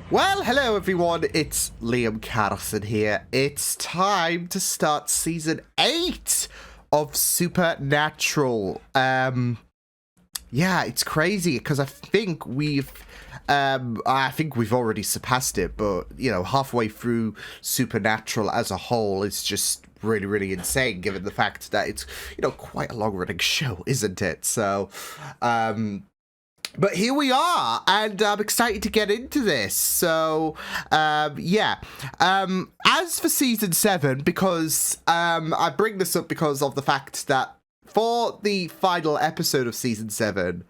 Well, hello everyone, it's Liam Carson here. It's time to start season 8 of Supernatural. Yeah, it's crazy because I think we've already surpassed it, but you know, halfway through Supernatural as a whole is just really insane given the fact that it's, you know, quite a long-running show, isn't it? So, but here we are, and I'm excited to get into this. So, yeah. As for Season 7, because I bring this up because of the fact that for the final episode of Season 7,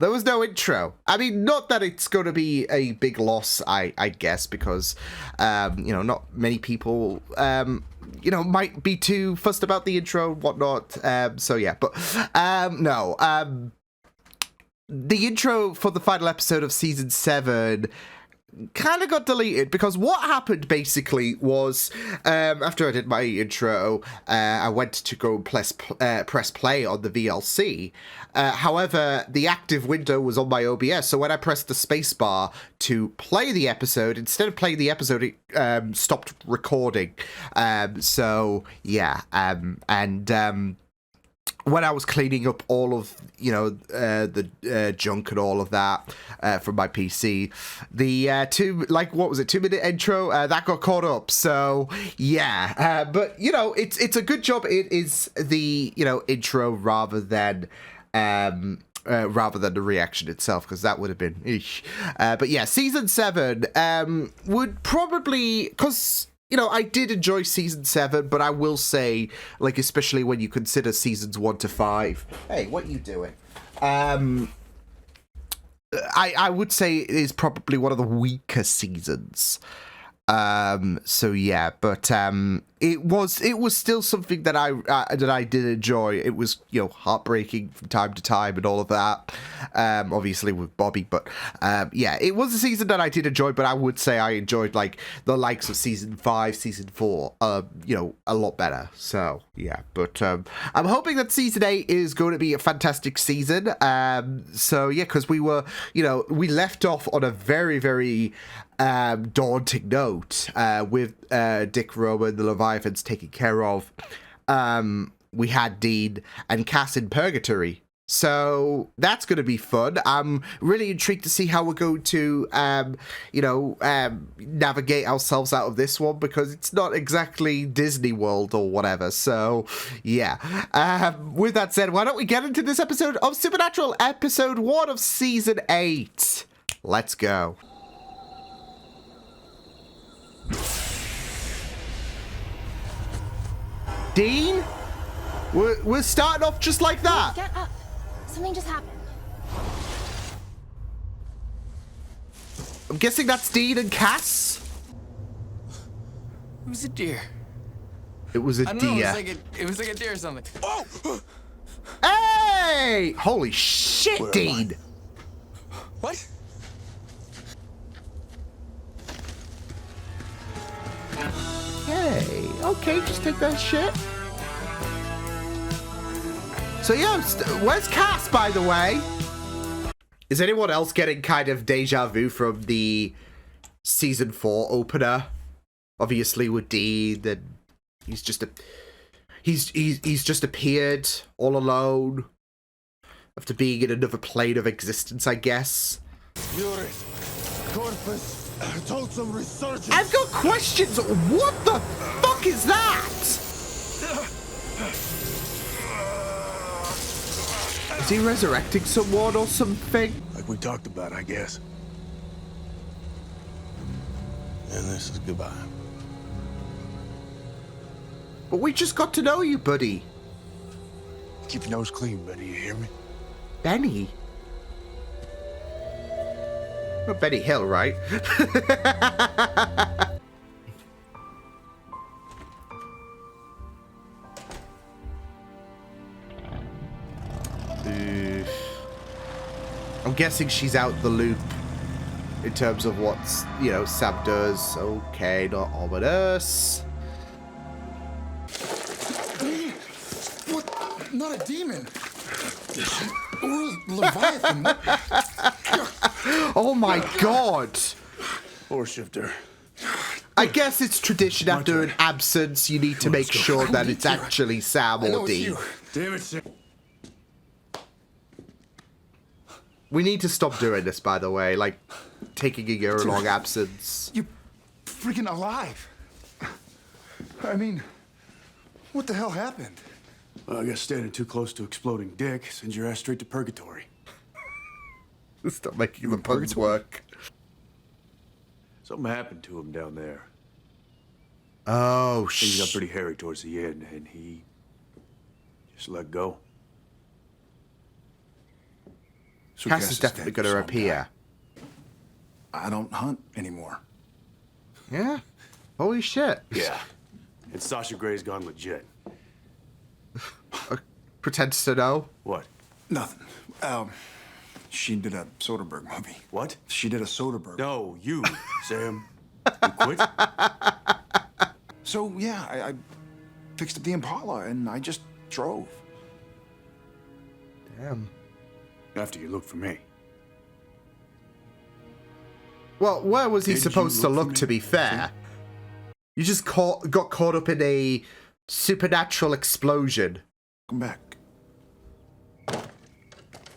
there was no intro. I mean, not that it's going to be a big loss, I guess, because, you know, not many people, you know, might be too fussed about the intro and whatnot. So, yeah, but, no, the intro for the final episode of Season 7 kind of got deleted because what happened basically was after I did my intro, I went to go press play on the VLC. However, the active window was on my OBS, so when I pressed the spacebar to play the episode, instead of playing the episode, it stopped recording. So, yeah, when I was cleaning up all of, you know, the junk and all of that from my PC, the 2-minute intro, that got caught up. So, yeah. But, you know, it's a good job. It is the, you know, intro rather than the reaction itself, because that would have been eesh. But, yeah, Season 7 would probably... because... you know, I did enjoy Season 7, but I will say, like, especially when you consider Seasons 1 to 5... Hey, what are you doing? I would say it is probably one of the weaker seasons. So, yeah, but it was still something that I did enjoy. It was, you know, heartbreaking from time to time and all of that, obviously with Bobby, but yeah, it was a season that I did enjoy, but I would say I enjoyed, like, the likes of Season 5, Season 4, you know, a lot better. So, yeah, but I'm hoping that Season 8 is going to be a fantastic season. So, yeah, because we were, you know, we left off on a very daunting note with Dick Roman, the Leviathans taken care of. We had Dean and Cass in Purgatory. So that's going to be fun. I'm really intrigued to see how we're going to, you know, navigate ourselves out of this one, because it's not exactly Disney World or whatever. So, yeah. With that said, why don't we get into this episode of Supernatural, Episode 1 of Season 8. Let's go. Dean? We're starting off just like that. Get up. Something just happened. I'm guessing that's Dean and Cass? It was a deer. It was a deer. Know, it was like a deer or something. Oh! Hey! Holy shit, Where Dean! What? Hey, okay, just take that shit. So yeah, where's Cass, by the way? Is anyone else getting kind of deja vu from the Season 4 opener? Obviously with Dean, then he's just appeared all alone after being in another plane of existence, I guess. Corpus total resurgence. I've got questions. What the fuck is that? Is he resurrecting someone or something? Like we talked about, I guess. And this is goodbye. But we just got to know you, buddy. Keep your nose clean, buddy, you hear me? Benny? Not Benny Hill, right? I'm guessing she's out the loop in terms of what, you know, Sam does. Okay, not ominous. What? Not a demon. Or a Leviathan. Oh my god. Or shifter. I guess it's tradition after an absence. You need to make sure that it's actually Sam or Dean. Damn it, Sam. We need to stop doing this, by the way. Like, taking a year-long absence. You're freaking alive. I mean, what the hell happened? Well, I guess standing too close to exploding dick sends your ass straight to purgatory. Stop making the puns work. Something happened to him down there. Oh, Things got pretty hairy towards the end, and he just let go. So Cass is definitely going to appear. I don't hunt anymore. Yeah? Holy shit. Yeah. And Sasha Gray's gone legit. Pretends to know. What? Nothing. She did a Soderbergh movie. What? She did a Soderbergh. No, you, Sam. You quit? So, yeah, I fixed up the Impala, and I just drove. Damn. After you looked for me. Well, where was he Did supposed you to look for look, to me? be fair? You just got caught up in a supernatural explosion. Come back.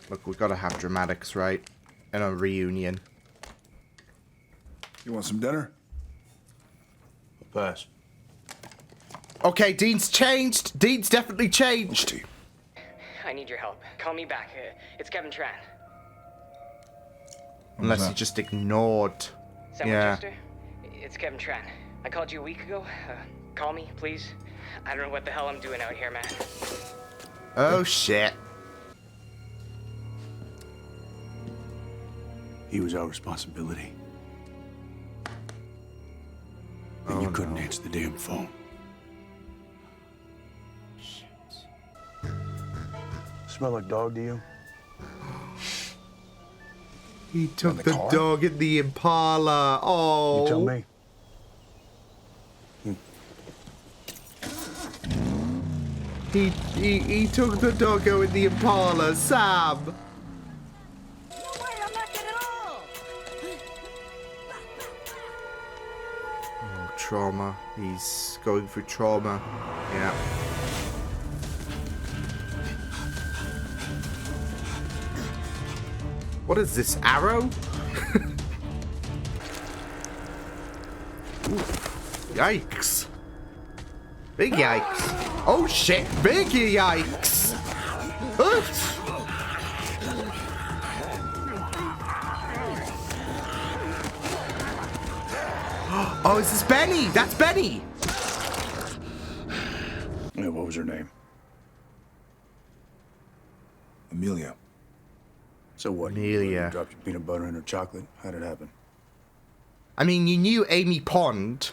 Look, we've got to have dramatics, right? And a reunion. You want some dinner? Pass. Okay, Dean's changed. Dean's definitely changed. I need your help. Call me back. It's Kevin Tran. Unless he just ignored. Sam Yeah. Winchester? It's Kevin Tran. I called you a week ago. Call me, please. I don't know what the hell I'm doing out here, man. Oh, shit. He was our responsibility. And you couldn't answer the damn phone. Smell like dog to you? He took the the car? dog in the Impala. Oh. You tell me. He took the doggo in the Impala. Sam. Oh, trauma. He's going through trauma. Yeah. What is this, arrow? Ooh, yikes. Big yikes. Oh shit, big yikes. Oops. Oh, is this Benny? That's Benny. Yeah, what was her name? Amelia. So what? Amelia. You dropped your peanut butter in her chocolate? How'd it happen? I mean, you knew Amy Pond,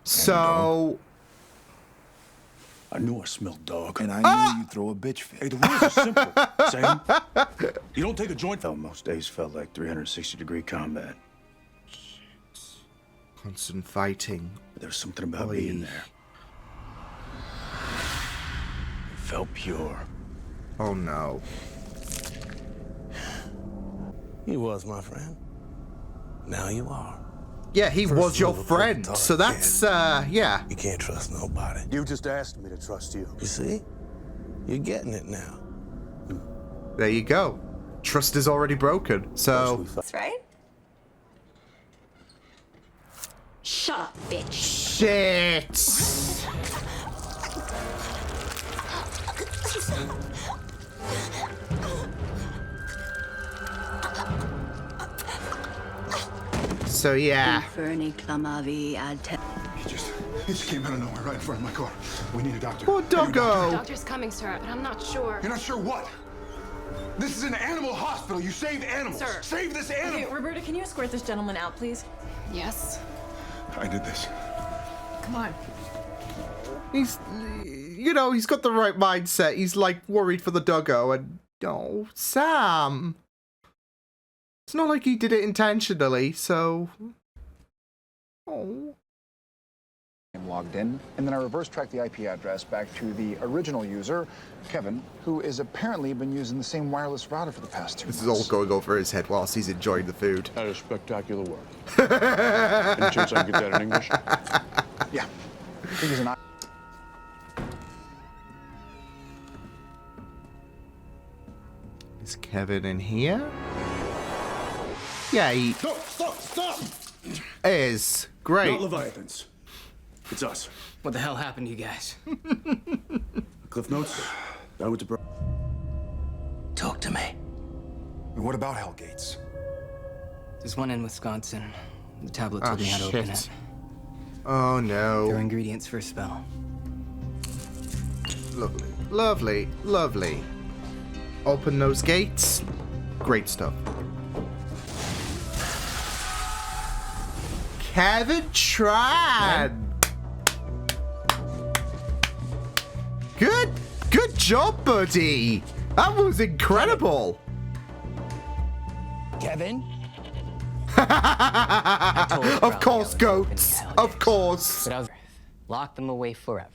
so... I knew I smelled dog. And I knew you'd throw a bitch fit. Hey, the rules are simple, Sam. You don't take a joint. Most days felt like 360-degree combat. Constant fighting. But there was something about Oy. being there. It felt pure. Oh no. He was my friend. Now you are. Yeah, he First was your little friend, talk, so that's, kid. yeah. You can't trust nobody. You just asked me to trust you. You see? You're getting it now. There you go. Trust is already broken, so... That's right. Shut up, bitch. Shit! So yeah. He just came out of nowhere right in front of my car. We need a doctor. Poor Are you a doctor? doggo! Doctor's coming, sir, but I'm not sure. You're not sure what? This is an animal hospital. You save animals. Sir. Save this animal. Okay, Roberta, can you escort this gentleman out, please? Yes. I did this. Come on. He's, you know, he's got the right mindset. He's like worried for the doggo and, oh, Sam. It's not like he did it intentionally, so... Oh. I'm logged in, and then I reverse track the IP address back to the original user, Kevin, who is apparently been using the same wireless router for the past 2 months. This is all going over his head whilst he's enjoying the food. That is spectacular work. Any chance I can get that in English? Yeah. I think he's an Is Kevin in here? Yeah, he Stop! is. Great. Not Leviathans. It's us. What the hell happened to you guys? Cliff notes. I went to bro. Talk to me. And what about Hellgates? There's one in Wisconsin. The tablet Oh, told me how to open shit. it. Oh, There are no. ingredients for a spell. Lovely. Lovely. Lovely. Open those gates. Great stuff. Kevin Tran. Good job, buddy. That was incredible. Kevin? Of course, goats. Of course. But I was lock them away forever.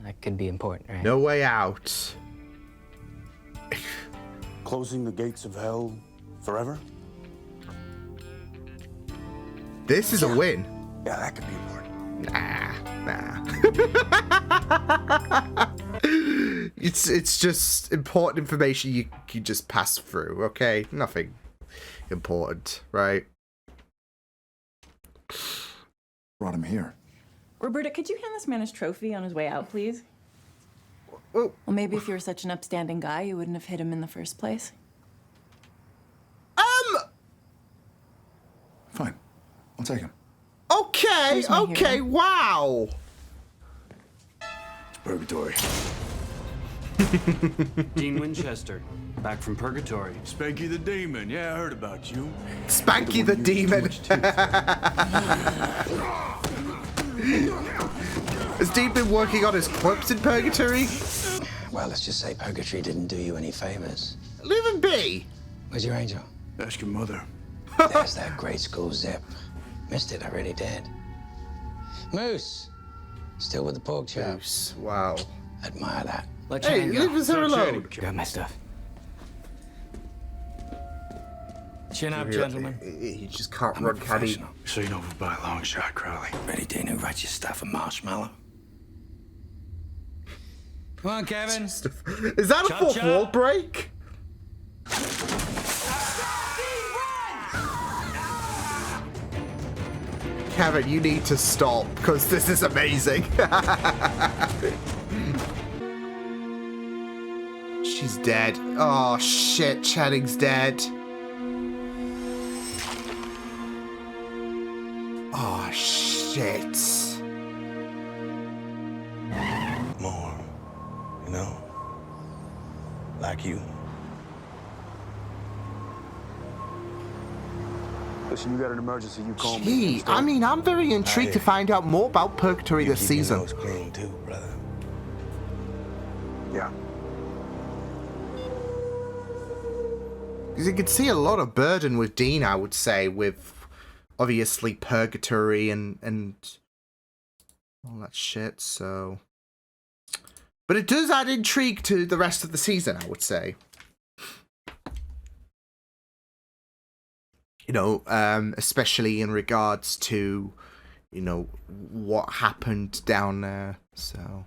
That could be important, right? No way out. Closing the gates of hell forever? This is a win. Yeah, that could be important. Nah. It's just important information you just pass through, okay? Nothing important, right? Brought him here. Roberta, could you hand this man his trophy on his way out, please? Oh. Well, maybe if you were such an upstanding guy, you wouldn't have hit him in the first place. Fine. I'll take him. Okay, Who's my okay, hero? wow. It's purgatory. Dean Winchester, back from Purgatory. Spanky the Demon. Yeah, I heard about you. Spanky the Demon. Has Dean been working on his corpse in Purgatory? Well, let's just say Purgatory didn't do you any favors. Leave him be. Where's your angel? Ask your mother. There's that grade school zip. Missed it, I really did. Moose! Still with the pork chop. Moose, wow. Admire that. Let Hey, Chan go. leave us her alone. Got my stuff. Chin up, gentlemen. He just can't I'm a run, can he? professional. So you know by a long shot, Crowley. Ready, Dean, who writes your stuff a marshmallow? Come on, Kevin. Is that a Chop, fourth chop. wall break? Kevin, you need to stop, because this is amazing. She's dead. Oh, shit, Channing's dead. Oh, shit. More, you know? Like you. Listen, you got an emergency, you call me. Gee, I mean, I'm very intrigued to find out more about Purgatory this Keep your season. nose clean too, brother. Yeah. Because you can see a lot of burden with Dean, I would say, with obviously Purgatory and all that shit, so... But it does add intrigue to the rest of the season, I would say. You know, especially in regards to, you know, what happened down there, so...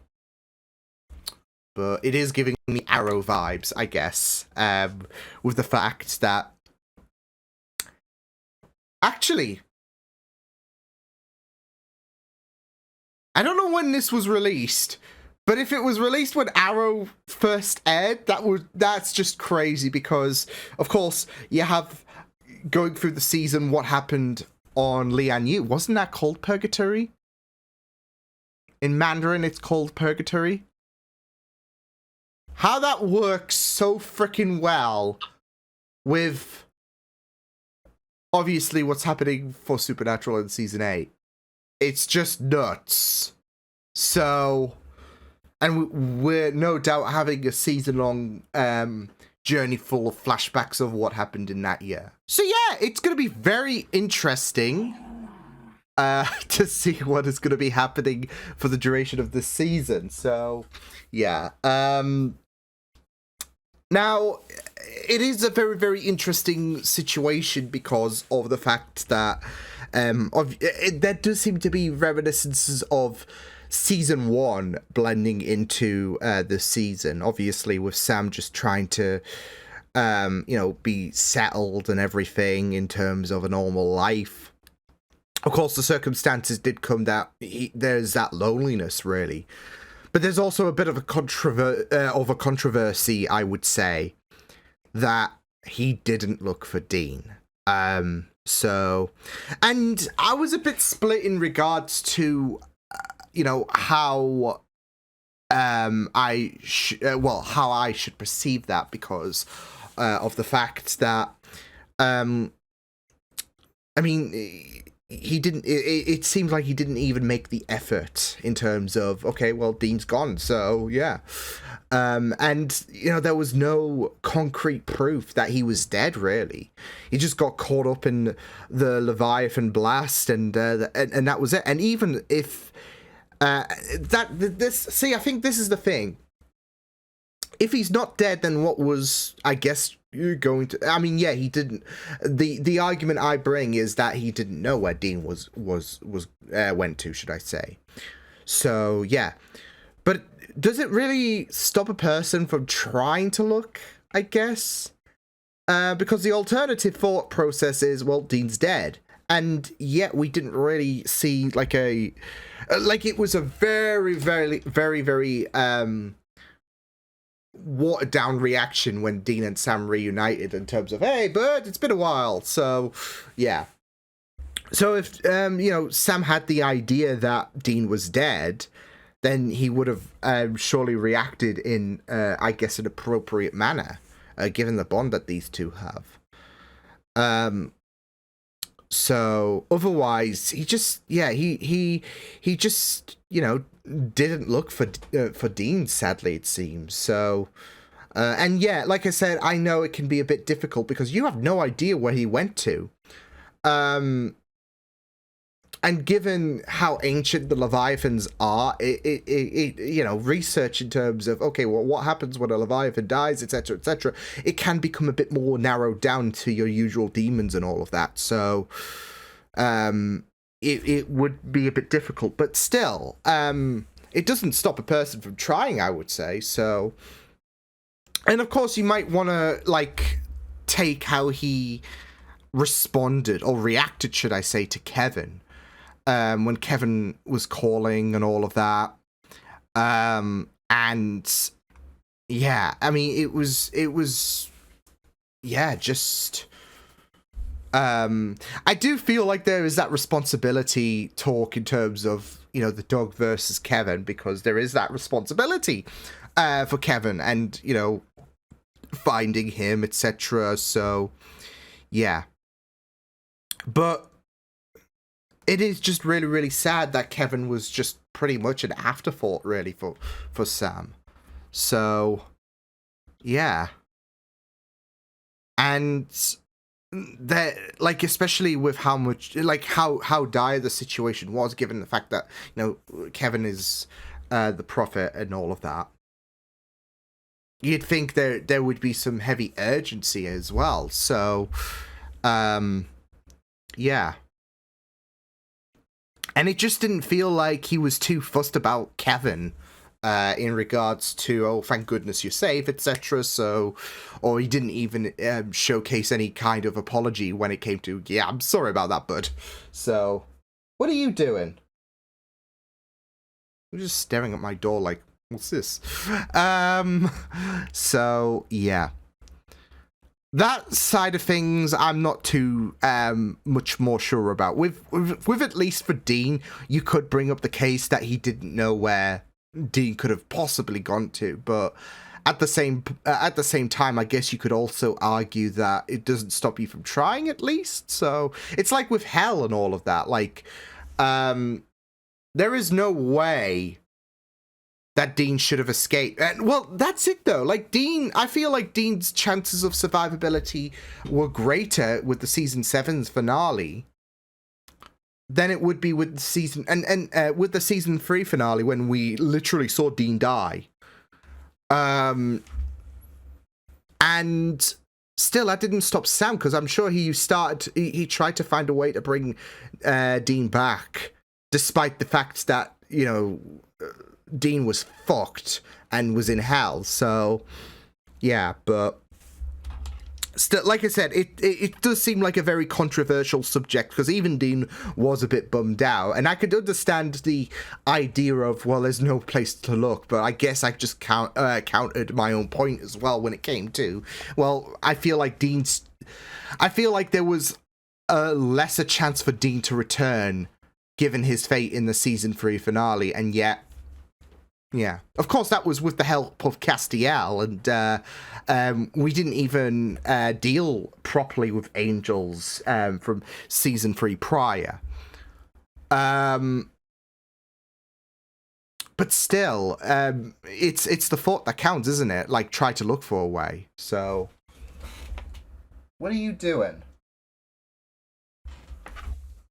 But it is giving me Arrow vibes, I guess, with the fact that... Actually, I don't know when this was released, but if it was released when Arrow first aired, that's just crazy because, of course, you have going through the season what happened on Lian Yu. Wasn't that called Purgatory? In Mandarin, it's called Purgatory. How that works so freaking well with obviously what's happening for Supernatural in season 8. It's just nuts. So, and we're no doubt having a season-long journey full of flashbacks of what happened in that year. So yeah, it's going to be very interesting to see what is going to be happening for the duration of this season. So, yeah. Now, it is a very, very interesting situation because of the fact that there does seem to be reminiscences of season 1 blending into the season. Obviously, with Sam just trying to, be settled and everything in terms of a normal life. Of course, the circumstances did come that there's that loneliness, really. But there's also a bit of a controversy, I would say, that he didn't look for Dean. And I was a bit split in regards to, how how I should perceive that because of the fact that, he didn't, it seems like he didn't even make the effort in terms of, okay, well, Dean's gone, so yeah. And, there was no concrete proof that he was dead, really. He just got caught up in the Leviathan blast, and that was it. And even if, I think this is the thing. If he's not dead, then what was, I guess, you're going to... he didn't... The argument I bring is that he didn't know where Dean went to, should I say. So, yeah. But does it really stop a person from trying to look, I guess? Because the alternative thought process is, well, Dean's dead. And yet we didn't really see, it was a very, very, very, very, watered down reaction when Dean and Sam reunited in terms of, hey, bud, it's been a while. So, yeah. So if, Sam had the idea that Dean was dead, then he would have surely reacted in, I guess, an appropriate manner, given the bond that these two have. So otherwise, he just, he just, didn't look for Dean, sadly, it seems. So, and yeah, like I said, I know it can be a bit difficult because you have no idea where he went to. And given how ancient the Leviathans are, research in terms of, okay, well, what happens when a Leviathan dies, etc., etc., it can become a bit more narrowed down to your usual demons and all of that. So, it would be a bit difficult, but still, it doesn't stop a person from trying, I would say. So, and of course, you might want to, take how he responded, or reacted, should I say, to Kevin. When Kevin was calling and all of that. And yeah, it was just, I do feel like there is that responsibility talk in terms of, the dog versus Kevin, because there is that responsibility, for Kevin and, finding him, etc. So, yeah. But it is just really, really sad that Kevin was just pretty much an afterthought, really, for Sam. So, yeah. And that, especially with how much, how dire the situation was, given the fact that, Kevin is the prophet and all of that. You'd think there would be some heavy urgency as well. So, yeah. And it just didn't feel like he was too fussed about Kevin in regards to, oh, thank goodness you're safe, etc. So, or he didn't even showcase any kind of apology when it came to, yeah, I'm sorry about that, bud. So, what are you doing? I'm just staring at my door like, what's this? So, yeah. That side of things, I'm not too much more sure about. With at least for Dean, you could bring up the case that he didn't know where Dean could have possibly gone to, but at the same time, I guess you could also argue that it doesn't stop you from trying, at least. So it's like with Hell and all of that. There is no way that Dean should have escaped. And, well, that's it, though. Dean, I feel like Dean's chances of survivability were greater with the Season 7's finale. than it would be with the season with the season 3 finale when we literally saw Dean die. And still, that didn't stop Sam, because I'm sure he tried to find a way to bring Dean back, despite the fact that, you know, Dean was fucked and was in hell. So, yeah, but still, like I said, it does seem like a very controversial subject, because even Dean was a bit bummed out, and I could understand the idea of, well, there's no place to look, but I guess I just countered my own point as well when it came to, well, I feel like there was a lesser chance for Dean to return given his fate in the season 3 finale, and yet, yeah. Of course, that was with the help of Castiel, and we didn't even deal properly with Angels from season 3 prior. But still, it's the thought that counts, isn't it? Like, try to look for a way. So, what are you doing?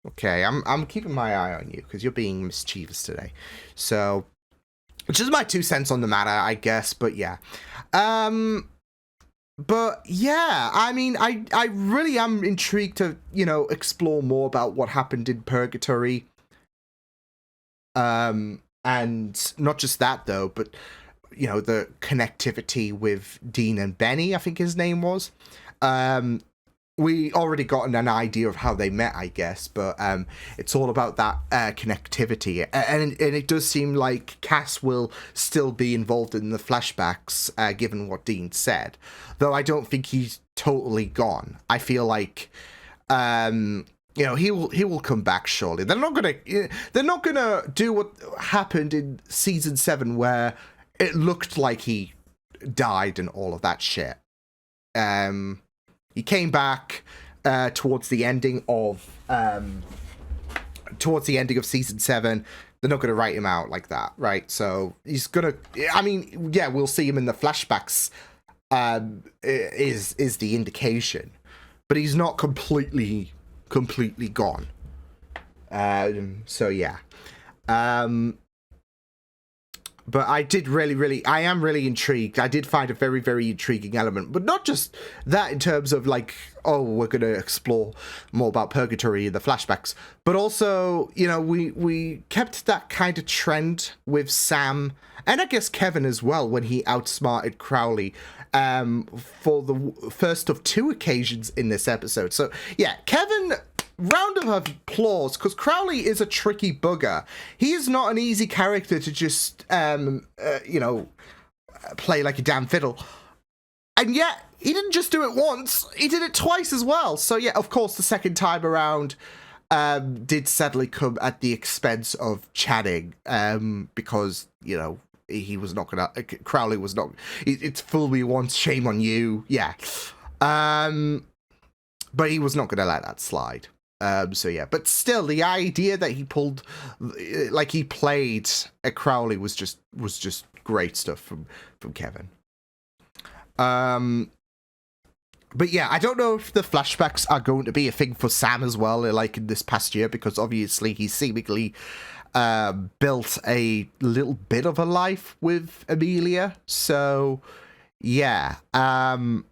Okay, I'm keeping my eye on you because you're being mischievous today. So, which is my 2 cents on the matter, I guess, but yeah. But yeah, I mean, I really am intrigued to, you know, explore more about what happened in Purgatory. And not just that, though, but, you know, the connectivity with Dean and Benny, I think his name was. We already gotten an idea of how they met, I guess, but it's all about that connectivity. And it does seem like Cass will still be involved in the flashbacks, given what Dean said. Though I don't think he's totally gone. I feel like, you know, he will come back surely. They're not gonna do what happened in season 7, where it looked like he died and all of that shit. He came back towards the ending of season 7. They're not going to write him out like that, right? So he's gonna. I mean, yeah, we'll see him in the flashbacks. Is the indication, but he's not completely gone. So yeah. But I am really intrigued. I did find a very, very intriguing element. But not just that in terms of like, oh, we're going to explore more about Purgatory in the flashbacks. But also, you know, we kept that kind of trend with Sam, and I guess Kevin as well, when he outsmarted Crowley for the first of 2 occasions in this episode. So, yeah, Kevin... round of applause, because Crowley is a tricky bugger. He is not an easy character to just, you know, play like a damn fiddle. And yet, he didn't just do it once, he did it twice as well. So yeah, of course, the second time around did sadly come at the expense of Channing, because, you know, he was not gonna, Crowley was not, it's fool me once, shame on you, yeah. But he was not gonna let that slide. So yeah, but still, the idea that he pulled, like he played at Crowley was just great stuff from Kevin. But yeah, I don't know if the flashbacks are going to be a thing for Sam as well, like in this past year, because obviously he seemingly built a little bit of a life with Amelia. So yeah, and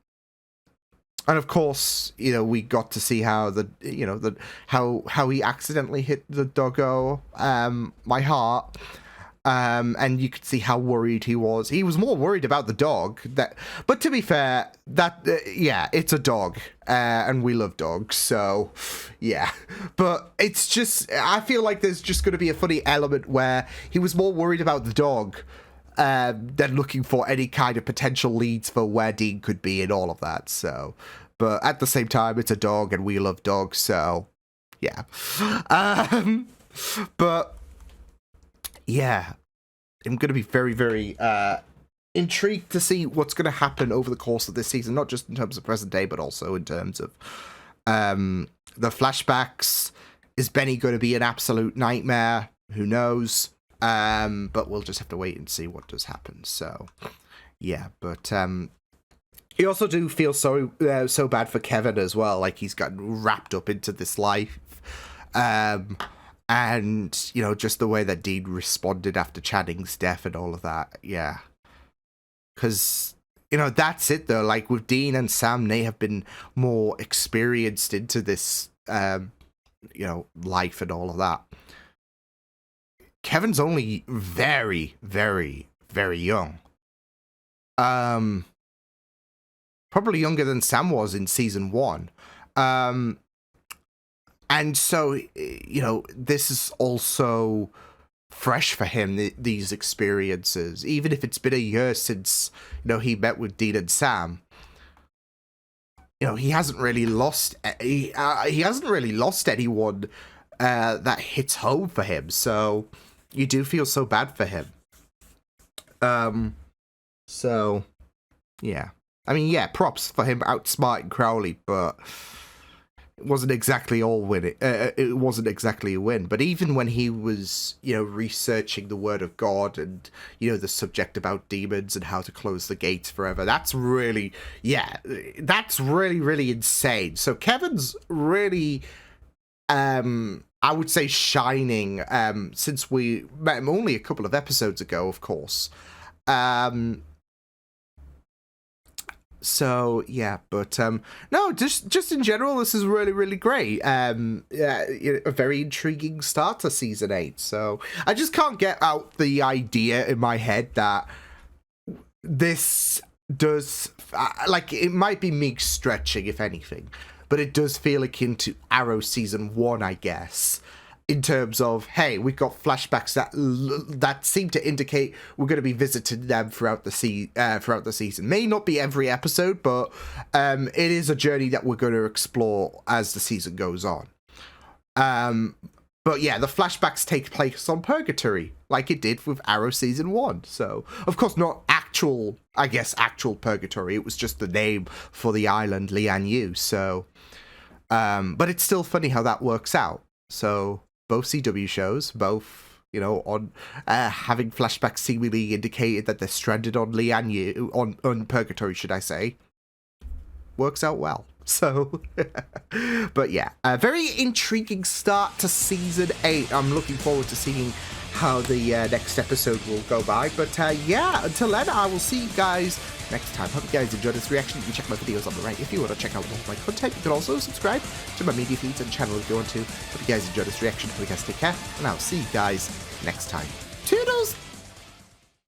of course, you know, we got to see how how he accidentally hit the doggo, my heart. And you could see how worried he was. He was more worried about the dog. But to be fair, yeah, it's a dog, and we love dogs, so yeah. But it's just, I feel like there's just going to be a funny element where he was more worried about the dog than looking for any kind of potential leads for where Dean could be and all of that. So, but at the same time, it's a dog, and we love dogs, so yeah. But yeah, I'm going to be very, very intrigued to see what's going to happen over the course of this season, not just in terms of present day, but also in terms of the flashbacks. Is Benny going to be an absolute nightmare? Who knows? But we'll just have to wait and see what does happen. So, yeah, but you also do feel so bad for Kevin as well. Like, he's gotten wrapped up into this life And, you know, just the way that Dean responded after Channing's death and all of that. Yeah. Because, you know, that's it, though. Like, with Dean and Sam, they have been more experienced into this, you know, life and all of that. Kevin's only very, very, very young. Probably younger than Sam was in season 1. And so, you know, this is also fresh for him, these experiences. Even if it's been a year since, you know, he met with Dean and Sam. You know, he hasn't really lost. He hasn't really lost anyone that hits home for him. So you do feel so bad for him. So yeah, I mean, yeah, props for him outsmarting Crowley, but it wasn't exactly all win. It wasn't exactly a win. But even when he was, you know, researching the Word of God and, you know, the subject about demons and how to close the gates forever, that's really, yeah, that's really, really insane. So Kevin's really, I would say, shining, since we met him only a couple of episodes ago, of course. So yeah, but no, just in general, this is really, really great. Yeah, a very intriguing start to season 8. So I just can't get out the idea in my head that this does, like, it might be me stretching, if anything, but it does feel akin to Arrow season 1, I guess. In terms of, hey, we've got flashbacks that seem to indicate we're going to be visiting them throughout the season. May not be every episode, but it is a journey that we're going to explore as the season goes on. But yeah, the flashbacks take place on Purgatory, like it did with Arrow season 1. So, of course, not actual Purgatory. It was just the name for the island Lian Yu. So, but it's still funny how that works out. So both CW shows, both, you know, on having flashbacks seemingly indicated that they're stranded on Lian Yu, on Purgatory, should I say, works out well. So, but yeah, a very intriguing start to season 8. I'm looking forward to seeing how the next episode will go by. But yeah, until then, I will see you guys next time. Hope you guys enjoyed this reaction. You can check my videos on the right if you want to check out more of my content. You can also subscribe to my media feeds and channel if you want to. Hope you guys enjoyed this reaction. Hope you guys take care, and I'll see you guys next time. Toodles!